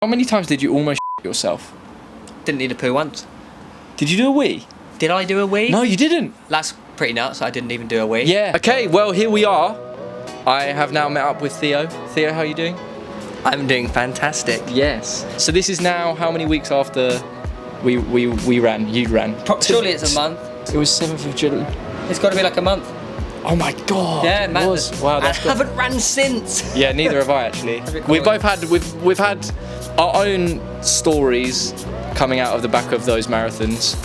How many times did you almost yourself? Didn't need a poo once. Did you do a wee? Did I do a wee? No, you didn't. That's pretty nuts. I didn't even do a wee. Yeah. Okay, well, here we are. I have now met up with Theo. Theo, how are you doing? I'm doing fantastic. Yes. So this is now how many weeks after we ran? You ran. Surely it's a month. It was 7th of July. It's got to be like a month. Oh my god. Yeah, man. Wow, I haven't ran since. Yeah, neither have I actually. We've both had we've had our own stories coming out of the back of those marathons.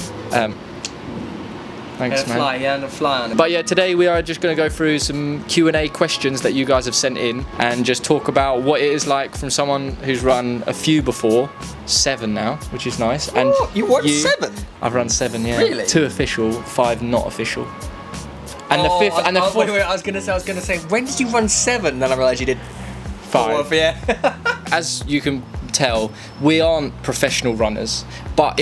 Thanks, man. Fly on it. But yeah, today we are just going to go through some Q&A questions that you guys have sent in and just talk about what it is like from someone who's run a few before, 7 now, which is nice. And you won 7? I've run 7, yeah. Really? 2 official, 5 not official. And the fifth and the fourth. Wait, I was gonna say, when did you run 7? Then I realised you did 5. 4, yeah. As you can tell, we aren't professional runners, but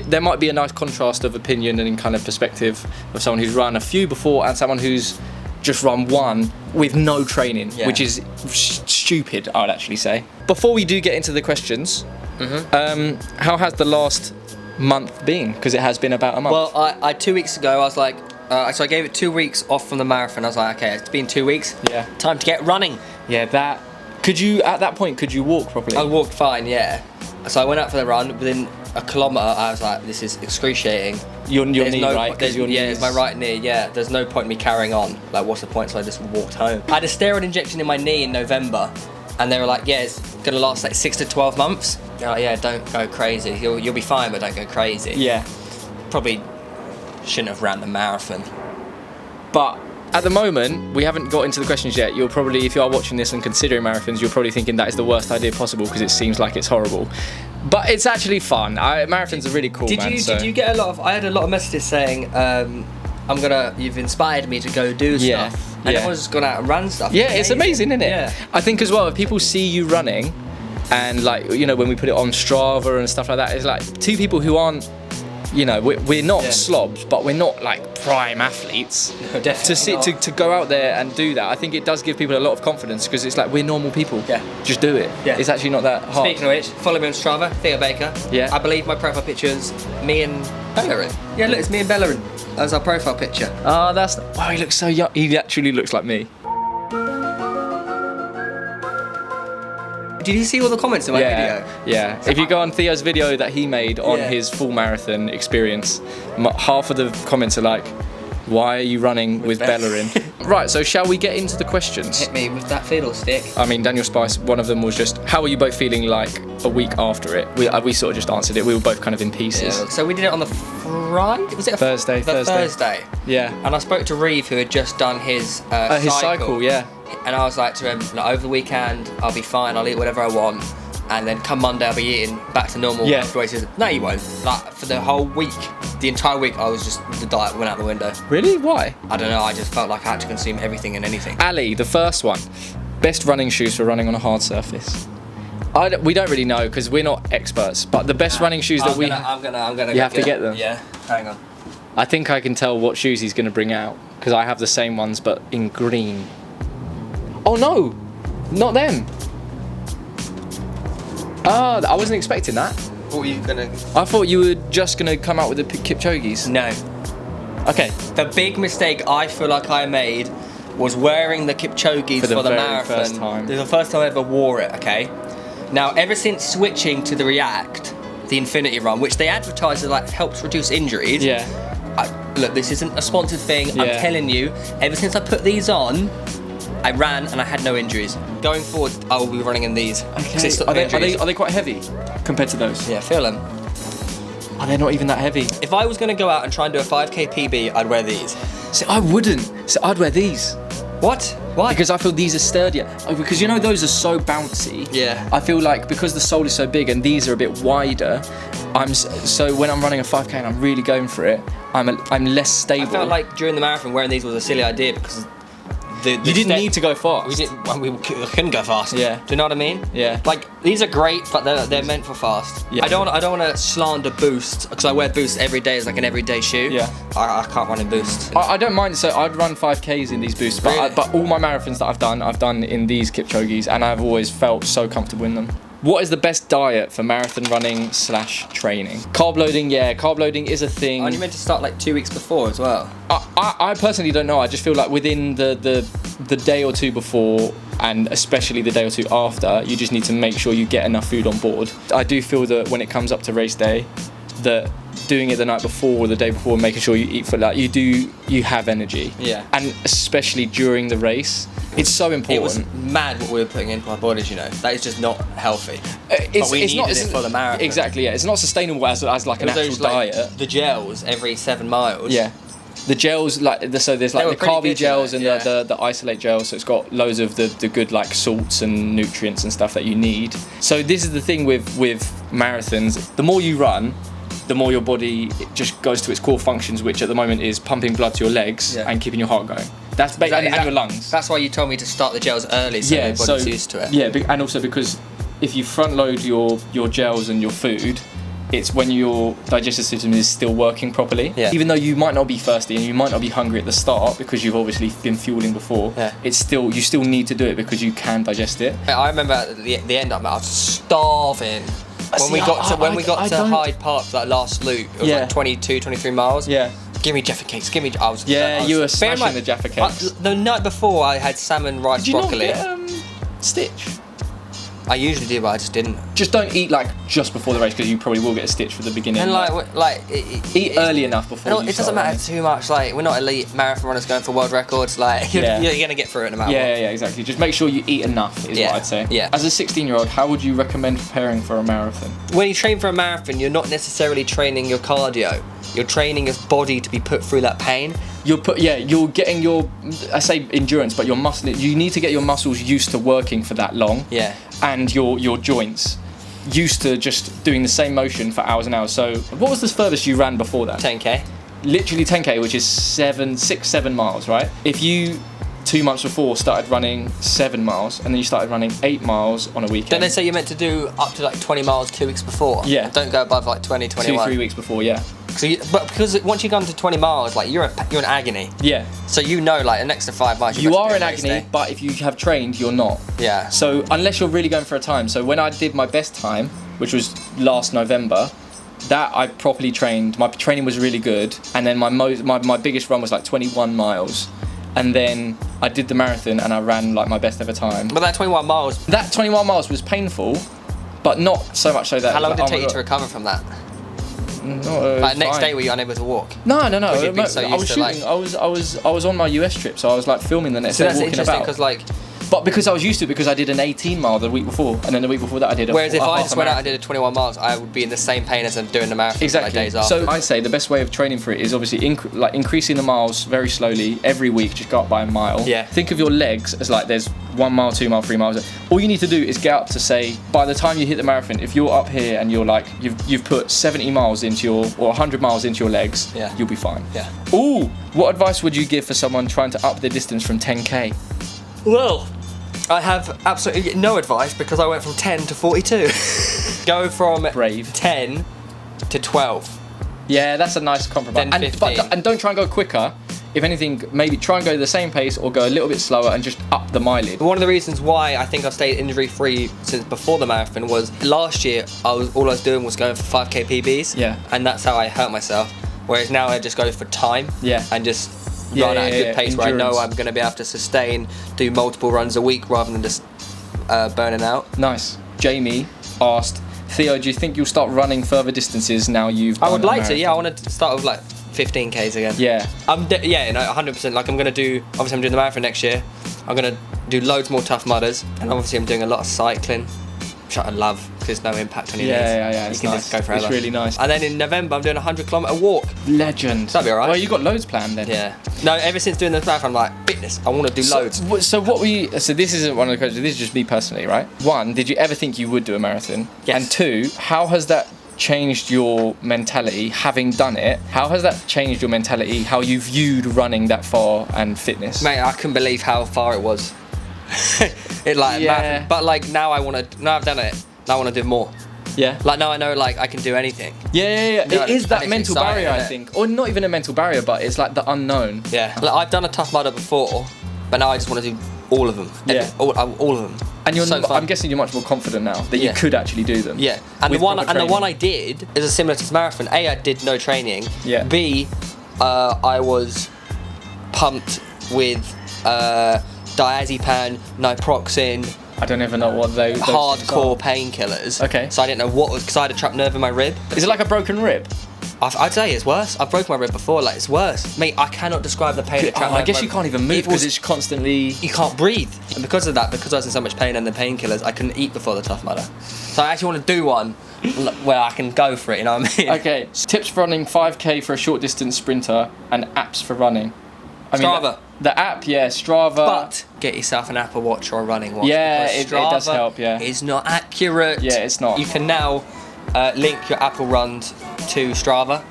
there might be a nice contrast of opinion and kind of perspective of someone who's run a few before and someone who's just run 1 with no training, which is stupid, I would actually say. Before we do get into the questions, how has the last month been? Because it has been about a month. Well, I 2 weeks ago, I was like, so I gave it 2 weeks off from the marathon. I was like, okay, it's been 2 weeks. Yeah. Time to get running. Yeah, that. Could you, at that point, could you walk properly? I walked fine, yeah. So I went out for the run. Within a kilometre, I was like, this is excruciating. Your knee, right? Yeah, it's my right knee, yeah. There's no point in me carrying on. Like, what's the point? So I just walked home. I had a steroid injection in my knee in November. And they were like, yeah, it's going to last like 6 to 12 months. They're like, yeah, don't go crazy. You'll be fine, but don't go crazy. Yeah. Probably shouldn't have ran the marathon. But at the moment, we haven't got into the questions yet. You're probably, if you are watching this and considering marathons, you're probably thinking that is the worst idea possible because it seems like it's horrible. But it's actually fun. Marathons are really cool, Did you get a lot of? I had a lot of messages saying, you've inspired me to go do stuff. And everyone's just gone out and run stuff. Yeah, it's amazing, isn't it? Yeah. I think as well, if people see you running, and like, you know, when we put it on Strava and stuff like that, it's like 2 people who aren't, you know, we're not slobs, but we're not like prime athletes. No, definitely to go out there and do that, I think it does give people a lot of confidence because it's like we're normal people. Yeah. Just do it. Yeah. It's actually not that hard. Speaking of which, follow me on Strava, Theo Baker. Yeah. I believe my profile picture's me and Bellerin. Yeah, look, it's me and Bellerin. That's our profile picture. Oh, wow, he looks so young. He actually looks like me. Did you see all the comments in my video? Yeah. If you go on Theo's video that he made on his full marathon experience, half of the comments are like, why are you running with Bellerin? Right, so shall we get into the questions? Hit me with that fiddle stick. I mean, Daniel Spice, one of them was just, how are you both feeling like a week after it? We sort of just answered it. We were both kind of in pieces. Yeah. So we did it on the Friday? Was it Thursday? Thursday. Yeah. And I spoke to Reeve, who had just done his cycle, yeah. And I was like to him, like, over the weekend, I'll be fine, I'll eat whatever I want. And then come Monday, I'll be eating back to normal. Yeah. He says, no, you won't. Like, for the whole week, the entire week, the diet went out the window. Really? Why? I don't know, I just felt like I had to consume everything and anything. Ali, the first one. Best running shoes for running on a hard surface. We don't really know because we're not experts, but the best running shoes that I'm gonna. You have to get them. Yeah. Hang on. I think I can tell what shoes he's going to bring out because I have the same ones but in green. Oh no, not them. Oh, I wasn't expecting that. What were you gonna? I thought you were just going to come out with the Kipchoge's. No. Okay. The big mistake I feel like I made was wearing the Kipchoge's for the marathon. First time. This is the first time I ever wore it, okay? Now, ever since switching to the React, the Infinity Run, which they advertise as like helps reduce injuries. Yeah. Look, this isn't a sponsored thing. I'm telling you, ever since I put these on, I ran and I had no injuries. Going forward, I will be running in these. Okay. Are they quite heavy compared to those? Yeah, feel them. Oh, they're not even that heavy. If I was going to go out and try and do a 5k PB, I'd wear these. See, I wouldn't. So I'd wear these. What? Why? Because I feel these are sturdier. Oh, because you know those are so bouncy. Yeah. I feel like because the sole is so big and these are a bit wider, so when I'm running a 5k and I'm really going for it, I'm less stable. I felt like during the marathon wearing these was a silly idea because you didn't need to go fast. We couldn't go fast. Yeah. Do you know what I mean? Yeah. Like these are great, but they're meant for fast. Yeah. I don't want to slander Boost because I wear Boost every day as like an everyday shoe. Yeah. I can't run in Boost. I don't mind. So I'd run 5Ks in these Boosts, Really? but all my marathons that I've done in these Kipchoge's, and I've always felt so comfortable in them. What is the best diet for marathon running / training? Carb loading, yeah, carb loading is a thing. Aren't you meant to start like 2 weeks before as well? I personally don't know. I just feel like within the day or two before, and especially the day or two after, you just need to make sure you get enough food on board. I do feel that when it comes up to race day, that doing it the night before or the day before, making sure you eat for that, you have energy. Yeah. And especially during the race, it's so important. It was mad what we were putting into our bodies, you know. That is just not healthy. It's needed not it for the marathon. Exactly, yeah. It's not sustainable as like an actual diet. The gels every 7 miles. Yeah. The gels, so there's like the carby gels and the isolate gels, so it's got loads of the good like salts and nutrients and stuff that you need. So this is the thing with marathons. The more you run, the more your body just goes to its core functions, which at the moment is pumping blood to your legs and keeping your heart going. That's basically, and your lungs. That's why you told me to start the gels early, so your body's used to it. Yeah, and also because if you front load your gels and your food, it's when your digestive system is still working properly. Yeah. Even though you might not be thirsty and you might not be hungry at the start because you've obviously been fueling before, you still need to do it because you can digest it. I remember at the end, I was starving. When we got to Hyde Park, that last loop, it was like 22, 23 miles. Yeah. Give me Jaffa cakes. You were smashing the Jaffa cakes. The night before, I had salmon, rice, broccoli. Did you not get stitch? I usually do, but I just didn't. Just don't eat like just before the race because you probably will get a stitch for the beginning. And eat early enough before. It doesn't matter too much. Like, we're not elite marathon runners going for world records. Like, you're gonna get through it no matter what. Yeah, exactly. Just make sure you eat enough is what I'd say. Yeah. As a 16-year-old, how would you recommend preparing for a marathon? When you train for a marathon, you're not necessarily training your cardio. You're training your body to be put through that pain. You're getting your, I say endurance, but your muscle. You need to get your muscles used to working for that long. Yeah. And your joints used to just doing the same motion for hours and hours. So, what was the furthest you ran before that? 10k. Literally 10k, which is 7 miles, right? If you 2 months before started running 7 miles and then you started running 8 miles on a weekend. Don't they say you're meant to do up to like 20 miles 2 weeks before? Yeah. Don't go above like 20, 21. 2-3 weeks before, yeah. So but because once you go into 20 miles, like you're in agony. Yeah. So you know, like the next 5 miles. You are in agony, but if you have trained, you're not. Yeah. So unless you're really going for a time. So when I did my best time, which was last November, that I properly trained. My training was really good, and then my biggest run was like 21 miles. And then I did the marathon and I ran like my best ever time. But that 21 miles... That 21 miles was painful, but not so much so that... How long did it take you to recover from that? No, like next day were you unable to walk? No. I was shooting. Like... I was on my US trip, so I was like filming the next day, walking about. So that's interesting because like... But because I was used to it, because I did an 18 mile the week before, and then the week before that I did a Whereas if I just went out and did a 21 miles, I would be in the same pain as I'm doing the marathon like days after. So I say the best way of training for it is obviously increasing the miles very slowly every week, just go up by a mile. Yeah. Think of your legs as like there's 1 mile, 2 mile, 3 miles. All you need to do is get up to say, by the time you hit the marathon, if you're up here and you're like, you've put 70 miles into or 100 miles into your legs, you'll be fine. Yeah. Ooh, what advice would you give for someone trying to up their distance from 10k? Well, I have absolutely no advice because I went from 10 to 42. Go from 10 to 12. Yeah, that's a nice compromise. Then 15. And don't try and go quicker. If anything, maybe try and go the same pace or go a little bit slower and just up the mileage. One of the reasons why I think I've stayed injury-free since before the marathon was last year all I was doing was going for 5k PBs. Yeah. And that's how I hurt myself. Whereas now I just go for time. Yeah. And just run at a good pace where I know I'm going to be able to sustain, do multiple runs a week rather than just burning out. Nice. Jamie asked, Theo, do you think you'll start running further distances now you've done I would like marathon? to, yeah. I want to start with like 15k's again. Yeah. 100%. Like I'm going to do, obviously I'm doing the marathon next year. I'm going to do loads more Tough Mudders, and obviously I'm doing a lot of cycling, which I love because there's no impact on your knees. Yeah. You can just go forever. It's really nice. And then in November I'm doing a 100km walk. Legend. That'd be alright. Well, you got loads planned then. Yeah. No, ever since doing the marathon, I'm like, fitness. I want to do loads. So this isn't one of the questions. This is just me personally, right? 1, did you ever think you would do a marathon? Yes. And 2, how has that changed your mentality having done it? How has that changed your mentality, how you viewed running that far and fitness? Mate, I couldn't believe how far it was. Marathon, but like now I've done it, now I want to do more. Yeah. Like now I know like I can do anything. Yeah. It is that mental barrier, I think. Or not even a mental barrier, but it's like the unknown. Yeah. Like I've done a Tough Mudder before, but now I just want to do all of them. Yeah. All of them. And you're, so fun. I'm guessing you're much more confident now that you could actually do them. Yeah, and with the one proper and the training. one I did is a similar to this marathon. A, I did no training. Yeah. B, I was pumped with diazepam, naproxen, I don't even know what those hardcore things painkillers. Okay. So I didn't know what was, because I had a trapped nerve in my rib. are. Is it like a broken rib? I'd say it's worse. I've broken my rib before. Like, it's worse. Mate, I cannot describe the pain of trapped nerve. I guess you can't even move because it's constantly. You can't breathe. And because of that, because I was in so much pain and the painkillers, I couldn't eat before the Tough Mudder. So I actually want to do one where I can go for it, you know what I mean? Okay, tips for running 5k for a short distance sprinter and apps for running. Strava. The app, yeah, Strava. But get yourself an Apple Watch or a running watch. Yeah, because it does help, yeah. It's not accurate. Yeah, it's not. You can now link your Apple runs to Strava.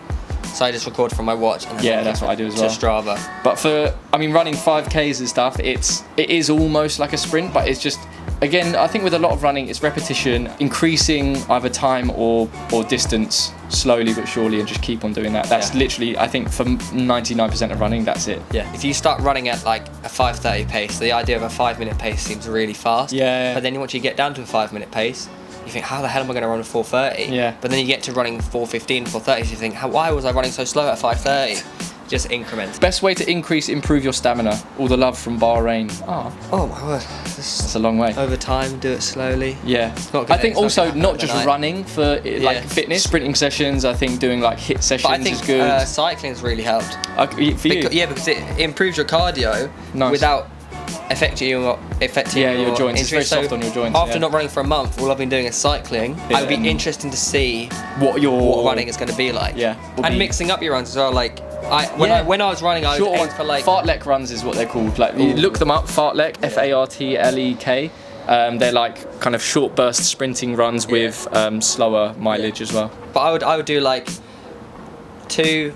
So I just record from my watch and then Yeah, that's what I do as well. to Strava. But for, I mean, running 5Ks and stuff, it is almost like a sprint, but it's just, again, I think with a lot of running, it's repetition, increasing either time or distance slowly but surely, and just keep on doing that. That's literally, I think, for 99% of running, that's it. Yeah. If you start running at like a 5:30 pace, the idea of a 5-minute pace seems really fast. Yeah. But then once you get down to a 5-minute pace, you think, how the hell am I going to run at 4:30? Yeah. But then you get to running 4:15, 4:30, so you think, why was I running so slow at 5:30? Just increment. Best way to improve your stamina. All the love from Bahrain. Oh my word. That's a long way. Over time, do it slowly. Yeah. not I think gonna also happen not just overnight. running for like fitness, sprinting sessions. I think doing like HIIT sessions But I think is good. cycling's really helped. For you? Because it improves your cardio Nice. without affecting your your joints. It's very injuries. soft on your joints. After yeah. not running for a month, all I've been doing is cycling. Yeah, It would be and interesting to see what running is going to be like. Yeah. Will And be- mixing up your runs as well. Like when I was running, I Short would aim ones, for like fartlek runs is what they're called. Like you look them up, fartlek, Fartlek. They're like kind of short burst sprinting runs with slower mileage as well. But I would do like two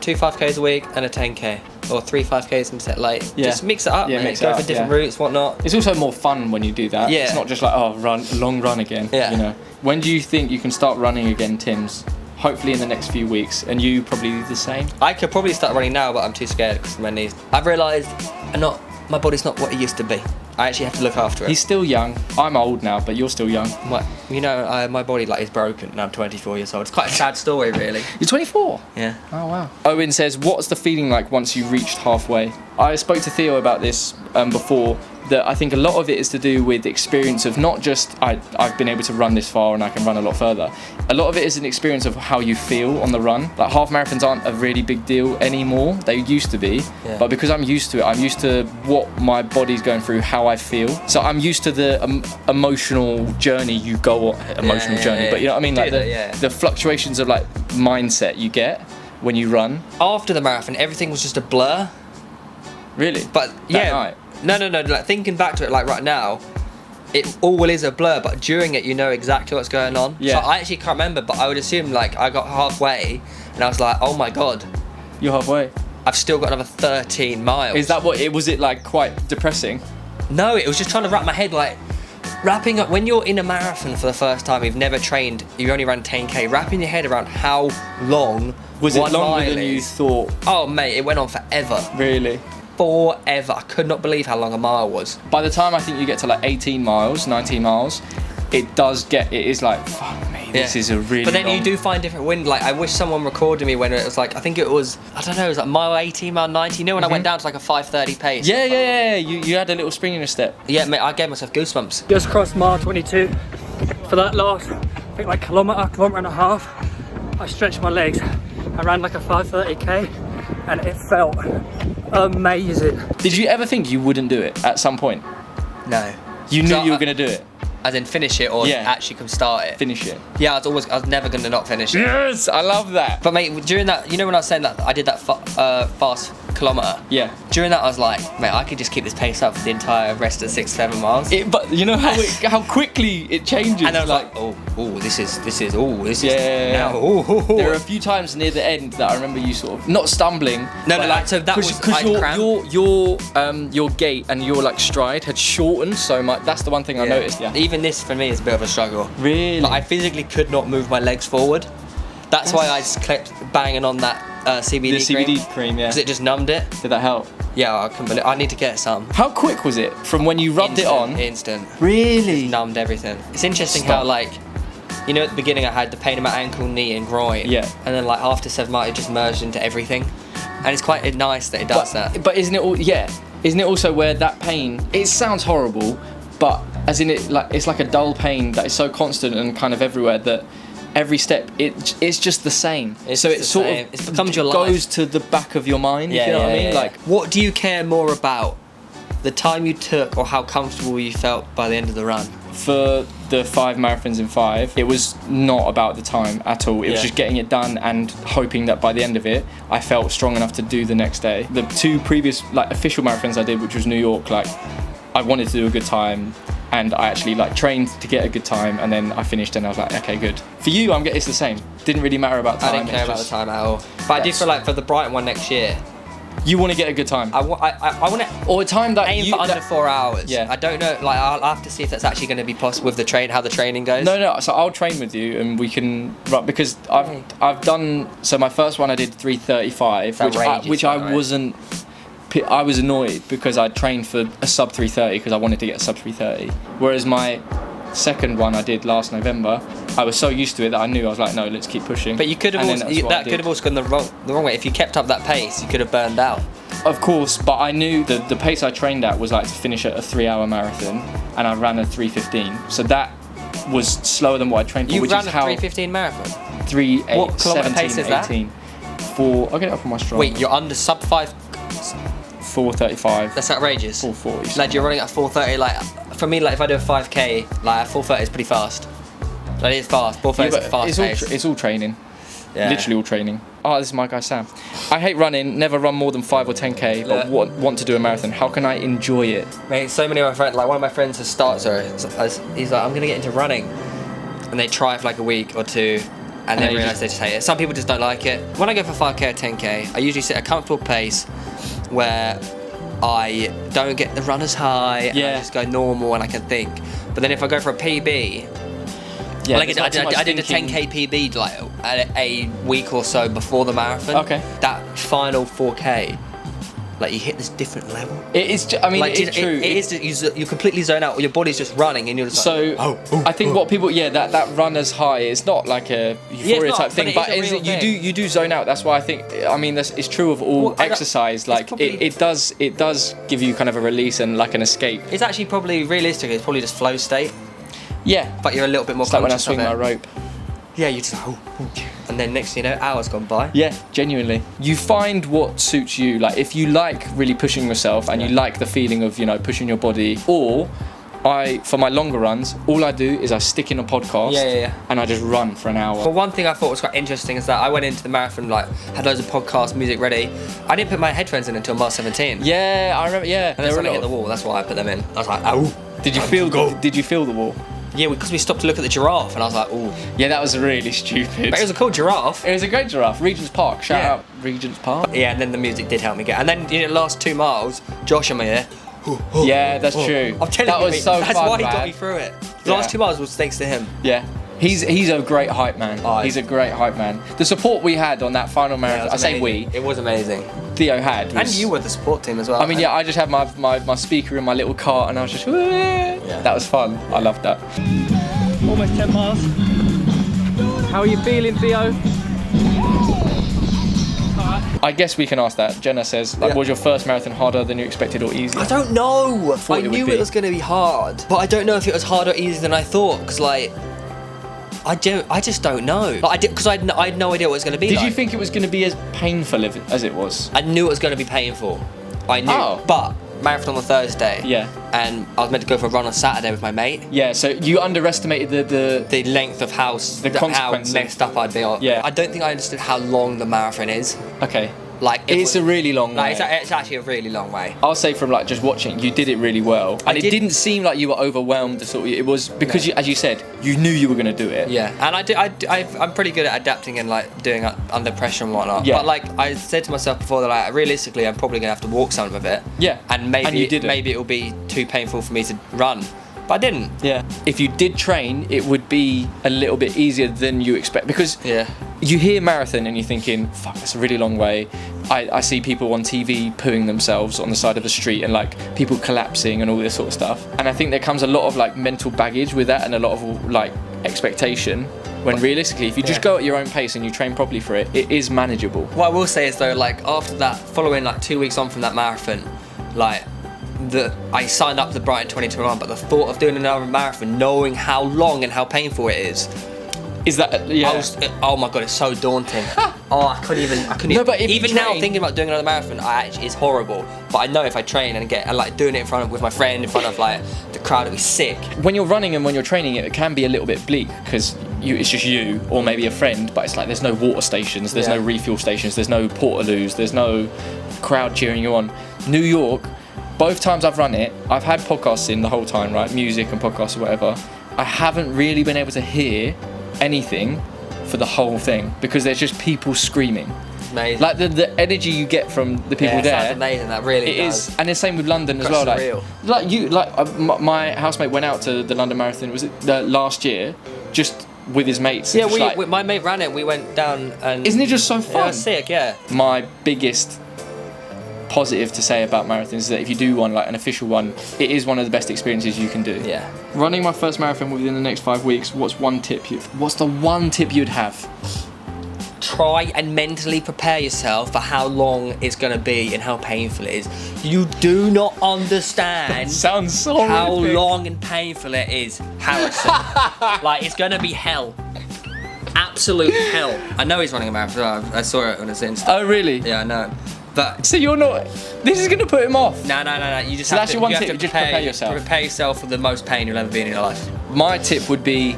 5Ks a week and a 10K. Or 3 5Ks and set like just mix it up, Yeah, mate. mix it Go up, for different yeah. routes, whatnot. It's also more fun when you do that. Yeah. It's not just like long run again. Yeah. You know. When do you think you can start running again, Tims? Hopefully in the next few weeks, and you probably the same. I could probably start running now, but I'm too scared because of my knees. I've realised my body's not what it used to be. I actually have to look after it. He's still young. I'm old now, but you're still young. My body like is broken and I'm 24 years old. It's quite a sad story, really. You're 24. Yeah. Oh wow. Owen says, "What's the feeling like once you reached halfway?" I spoke to Theo about this before. That I think a lot of it is to do with the experience of not just I've been able to run this far and I can run a lot further. A lot of it is an experience of how you feel on the run. Like half marathons aren't a really big deal anymore. They used to be, but because I'm used to it, I'm used to what my body's going through, how I feel. So I'm used to the emotional journey you go on, journey. But you know what I mean, like the fluctuations of like mindset you get when you run. After the marathon, everything was just a blur. Really? But That night? No. Like thinking back to it, like right now, it all is a blur. But during it, you know exactly what's going on. Yeah. So I actually can't remember, but I would assume like I got halfway and I was like, oh my god, You're halfway. I've still got another 13 miles. Is that what it was? It like quite depressing? No, it was just trying to wrap my head like. Wrapping up, when you're in a marathon for the first time, you've never trained, you only ran 10K, wrapping your head around how long Was it 1 longer mile than you is. thought? Oh mate, it went on forever. Really? Forever. I could not believe how long a mile was. By the time I think you get to like 18 miles, 19 miles, it is like, fuck me, this is a really But then long... you do find different wind. Like, I wish someone recorded me when it was like, I think it was, I don't know, it was like mile 18, mile 90. You know when I went down to like a 5:30 pace? Yeah. You had a little spring in your step. Yeah, mate, I gave myself goosebumps. Just crossed mile 22. For that last, I think like kilometre and a half, I stretched my legs. I ran like a 5:30k and it felt amazing. Did you ever think you wouldn't do it at some point? No. You knew So you were going to do it? As in finish it or actually come start it? Finish it. Yeah, I was never going to not finish it. Yes, I love that. But mate, during that, you know when I was saying that I did that fast kilometre? Yeah. During that I was like, mate, I could just keep this pace up for the entire rest of 6-7 miles. But you know how quickly it changes? And I was like, this is Yeah. now. Oh. There are a few times near the end that I remember you sort of not stumbling. No, but like, so that was because your gait and your like stride had shortened so much. That's the one thing I noticed. Yeah. Even this for me is a bit of a struggle. Really? Like, I physically could not move my legs forward. That's why I just kept banging on that CBD cream. The CBD cream, yeah. Because it just numbed it. Did that help? Yeah, I can believe. I need to get some. How quick was it from when you rubbed it on? Instant. Really? Numbed everything. It's interesting Stop. how like, you know, at the beginning I had the pain in my ankle, knee, and groin. Yeah. And then like after 7 months, it just merged into everything, and it's quite nice that it does that. But isn't it all? Yeah. Isn't it also where that pain? It sounds horrible, but as in it's like a dull pain that is so constant and kind of everywhere that every step it's just the same. It's so just it the sort same. of It becomes your goes life. to the back of your mind. Yeah, you know what I mean? Like, what do you care more about? The time you took or how comfortable you felt by the end of the run? for the 5 marathons in 5, it was not about the time at all. It was just getting it done and hoping that by the end of it, I felt strong enough to do the next day. The 2 previous like official marathons I did, which was New York, like I wanted to do a good time, and I actually like trained to get a good time, and then I finished and I was like, okay, good. For you, it's the same. Didn't really matter about time. I didn't care about the time at all. But I do feel like for the Brighton one next year, you want to get a good time. I want to or a time that aim you for under 4 hours. Yeah. I don't know. Like I'll have to see if that's actually going to be possible with the how the training goes. No. So I'll train with you, and we can run because I've done. So my first one I did 3:35, which I wasn't. I was annoyed because I trained for a sub 3:30 because I wanted to get a sub 3:30. Whereas my second one I did last November, I was so used to it that I knew I was like, no, let's keep pushing. But you could have also, that could have also gone the wrong way. If you kept up that pace, you could have burned out. Of course, but I knew the pace I trained at was like to finish at a 3-hour marathon, and I ran a 3:15. So that was slower than what I trained for. You which ran is a 3:15 marathon. 3, 8, What kilometre 17, pace is that? 18. I'll get it up on my Strava. Wait, you're under sub 5. 4:35. That's outrageous. 4:40. Like you're running at 4:30. Like for me, like if I do a 5k, like 4:30 is pretty fast. That is fast. 4:30 is fast pace. It's all training. Yeah. Literally all training. Oh, this is my guy Sam. I hate running, never run more than 5 or 10k, but want to do a marathon. How can I enjoy it? Mate, so many of my friends, like one of my friends has started, he's like, I'm gonna get into running. And they try for like a week or 2, and then realise they just hate it. Some people just don't like it. When I go for 5k or 10k, I usually sit at a comfortable pace where I don't get the runner's high, and I just go normal and I can think. But then if I go for a PB, Yeah, like I did a 10k PB like a week or so before the marathon. Okay. That final 4k, like you hit this different level. It is. Like, it's true. It is. You completely zone out. Your body's just running, and you're just like. So I think what people, that runner's high is not like a euphoria type thing, but you do zone out. That's why I think. It's true of all exercise. Like it does give you kind of a release and like an escape. It's actually probably realistic. It's probably just flow state. Yeah. But you're a little bit more. It's like when I conscious swing of my it. rope. Yeah, you just. And then next thing you know, hours gone by. Yeah, genuinely. You find what suits you. Like if you like really pushing yourself and you like the feeling of, pushing your body, or for my longer runs, all I do is I stick in a podcast and I just run for an hour. But one thing I thought was quite interesting is that I went into the marathon, like, had loads of podcast music ready. I didn't put my headphones in until March 17. Yeah, I remember, yeah. And then something hit the wall, that's why I put them in. I was like, oh. Did you feel the wall? Yeah, because we stopped to look at the giraffe, and I was like, ooh. Yeah, that was really stupid. But it was a cool giraffe. It was a great giraffe. Regent's Park. Shout out Regent's Park. Yeah, and then the music did help me get. And then the last 2 miles, Josh and me here. Yeah, that's true. I'm telling you, that was so that's fun, why he man. got me through it. The last 2 miles was thanks to him. Yeah. He's a great hype man. He's a great hype man. The support we had on that final marathon, I say we. It was amazing. Theo had. And you were the support team as well. I just had my speaker in my little cart and I was just, that was fun. I loved that. Almost 10 miles. How are you feeling, Theo? I guess we can ask that. Jenna says, was your first marathon harder than you expected or easier? I don't know. I knew it was going to be hard, but I don't know if it was harder or easier than I thought. Because I just don't know. Because I had no idea what it was going to be. Did you think it was going to be as painful as it was? I knew it was going to be painful. I knew. But marathon on Thursday. Yeah. And I was meant to go for a run on Saturday with my mate. Yeah. So you underestimated the length of how messed up I'd be. Yeah. I don't think I understood how long the marathon is. Okay. Like it's a really long way. It's actually a really long way. I'll say from just watching, you did it really well, and it didn't seem like you were overwhelmed. It was because as you said, you knew you were going to do it. Yeah, and I'm pretty good at adapting and doing it under pressure and whatnot. Yeah. But I said to myself before that realistically, I'm probably going to have to walk some of it. Yeah. And maybe it'll be too painful for me to run. But I didn't. Yeah. If you did train, it would be a little bit easier than you expect because you hear marathon and you're thinking, fuck, that's a really long way. I see people on TV pooing themselves on the side of the street and like people collapsing and all this sort of stuff. And I think there comes a lot of like mental baggage with that and a lot of like expectation. When realistically, if you just go at your own pace and you train properly for it, it is manageable. What I will say is though, like after that, following like 2 weeks on from that marathon, like I signed up to the Brighton 2021, but the thought of doing another marathon, knowing how long and how painful it is that oh my god, it's so daunting. I couldn't No, but if even you now train- thinking about doing another marathon, it's horrible. But I know if I train and like doing it with my friend in front of like the crowd, it'll be sick. When you're running and when you're training, it can be a little bit bleak because it's just you or maybe a friend, but it's like there's no water stations, there's no refuel stations, there's no portaloos, there's no crowd cheering you on. New York, both times I've run it, I've had podcasts in the whole time, right? Music and podcasts or whatever. I haven't really been able to hear anything for the whole thing because there's just people screaming. Amazing. Like the energy you get from the people there. Sounds amazing. That really It does. is, and the same with London as well. Surreal. My housemate went out to the London Marathon. Was it last year? Just with his mates. Yeah, Just my mate ran it. We went down and. Isn't it just so fun? Yeah, it was sick. Yeah. My biggest positive to say about marathons is that if you do one, like an official one, it is one of the best experiences you can do. Yeah. Running my first marathon within the next 5 weeks. What's the one tip you'd have? Try and mentally prepare yourself for how long it's going to be and how painful it is. You do not understand Sounds so how horrific. long and painful it is, Harrison. Like, it's going to be hell. Absolute hell. I know he's running a marathon. I saw it on his Insta. Oh really? Yeah, I know. But So you're not. This is gonna put him off. no. You just So have that's to, your one you have tip, to just prepare yourself. Prepare yourself for the most pain you'll ever be in your life. My tip would be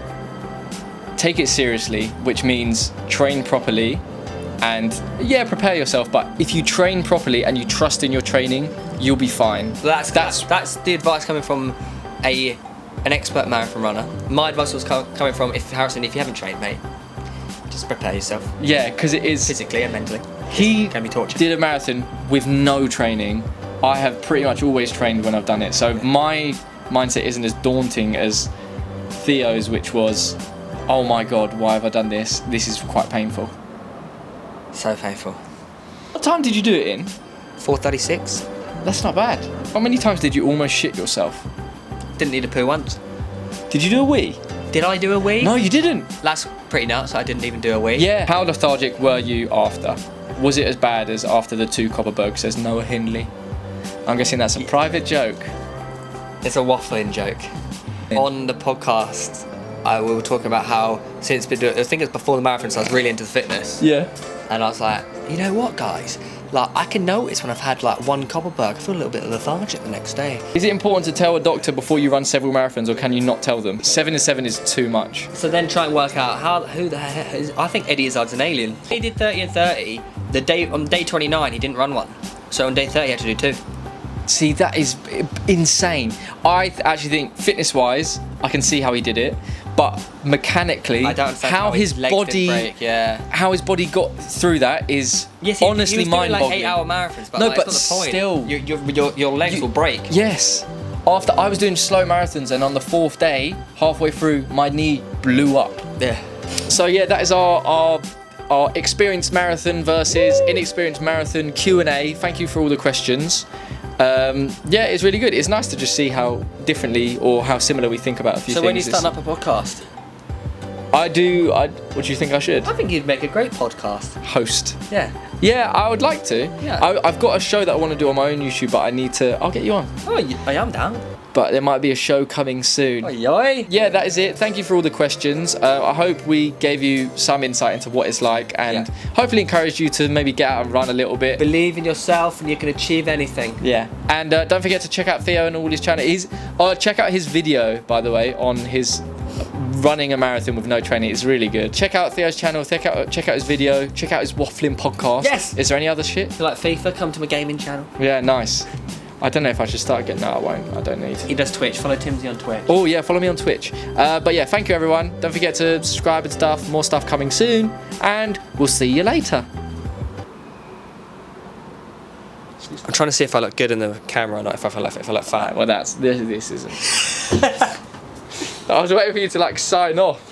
take it seriously, which means train properly and prepare yourself. But if you train properly and you trust in your training, you'll be fine. That's the advice coming from an expert marathon runner. My advice was coming from Harrison, if you haven't trained, mate, just prepare yourself Yeah, because it is. physically and mentally. He Can be torture. did a marathon with no training. I have pretty much always trained when I've done it. So my mindset isn't as daunting as Theo's, which was, oh my god, why have I done this? This is quite painful. So painful. What time did you do it in? 4:36. That's not bad. How many times did you almost shit yourself? Didn't need a poo once. Did you do a wee? Did I do a wee? No, you didn't. That's pretty nuts. I didn't even do a wee. Yeah. How lethargic were you after? Was it as bad as after the 2 Copperberg, says Noah Hindley? I'm guessing that's a private joke. It's a waffling joke. On the podcast, we were talking about how since I think it was before the marathon, so I was really into fitness. Yeah. And I was like, you know what, guys? Like, I can notice when I've had like 1 Copperberg, I feel a little bit lethargic the next day. Is it important to tell a doctor before you run several marathons, or can you not tell them? 7 is too much. So then try and work out who the heck is. I think Eddie Izzard's an alien. He did 30 and 30. On day 29, he didn't run one. So on day 30, he had to do 2. See, that is insane. I actually think fitness-wise, I can see how he did it, but mechanically, I don't understand how his legs didn't body, break, yeah. how his body got through that is honestly he was doing mind-boggling. like 8-hour marathons, but No, like, but it's not the point. still, your legs will break. Yes. After I was doing slow marathons, and on the 4th day, halfway through, my knee blew up. Yeah. So yeah, that is our experienced marathon versus inexperienced marathon Q&A. Thank you for all the questions. Yeah, it's really good. It's nice to just see how differently or how similar we think about a few things. So when you start up a podcast? What do you think I should? I think you'd make a great podcast. Host. Yeah. Yeah, I would like to. Yeah. I've got a show that I want to do on my own YouTube, but I'll get you on. Oh, I am down. But there might be a show coming soon. Oi. Yeah, that is it. Thank you for all the questions. I hope we gave you some insight into what it's like, and hopefully encouraged you to maybe get out and run a little bit. Believe in yourself and you can achieve anything. Yeah, and don't forget to check out Theo and all his channel. Check out his video, by the way, on his running a marathon with no training. It's really good. Check out Theo's channel, check out his video, check out his waffling podcast. Yes. Is there any other shit? If you like FIFA, come to my gaming channel. Yeah, nice. I don't know if I should start getting. No, I won't. I don't need. He does Twitch. Follow Timbsy on Twitch. Oh yeah, follow me on Twitch. But yeah, thank you everyone. Don't forget to subscribe and stuff. More stuff coming soon, and we'll see you later. I'm trying to see if I look good in the camera or not. If I look fat. Well, this isn't. I was waiting for you to like sign off.